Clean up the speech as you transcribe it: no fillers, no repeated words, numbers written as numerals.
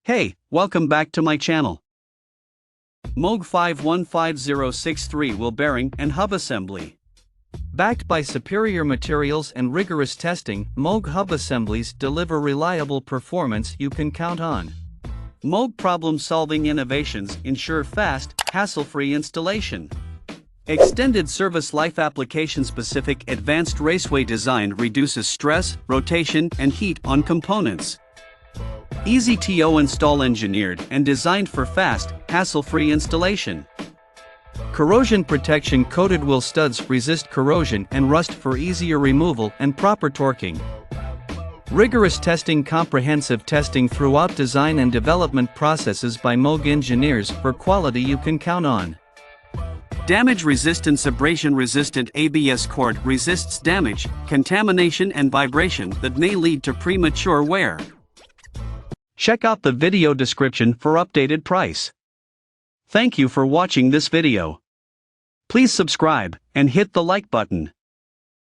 Hey, welcome back to my channel. MOOG 515063 wheel bearing and hub assembly. Backed by superior materials and rigorous testing, MOOG hub assemblies deliver reliable performance you can count on. MOOG problem-solving innovations ensure fast, hassle-free installation. Extended service life application-specific advanced raceway design reduces stress, rotation, and heat on components. Easy to install, engineered and designed for fast, hassle-free installation. Corrosion protection coated wheel studs resist corrosion and rust for easier removal and proper torquing. Rigorous testing, comprehensive testing throughout design and development processes by MOOG engineers for quality you can count on. Damage-resistant, abrasion-resistant ABS cord resists damage, contamination and vibration that may lead to premature wear. Check out the video description for updated price. Thank you for watching this video. Please subscribe and hit the like button.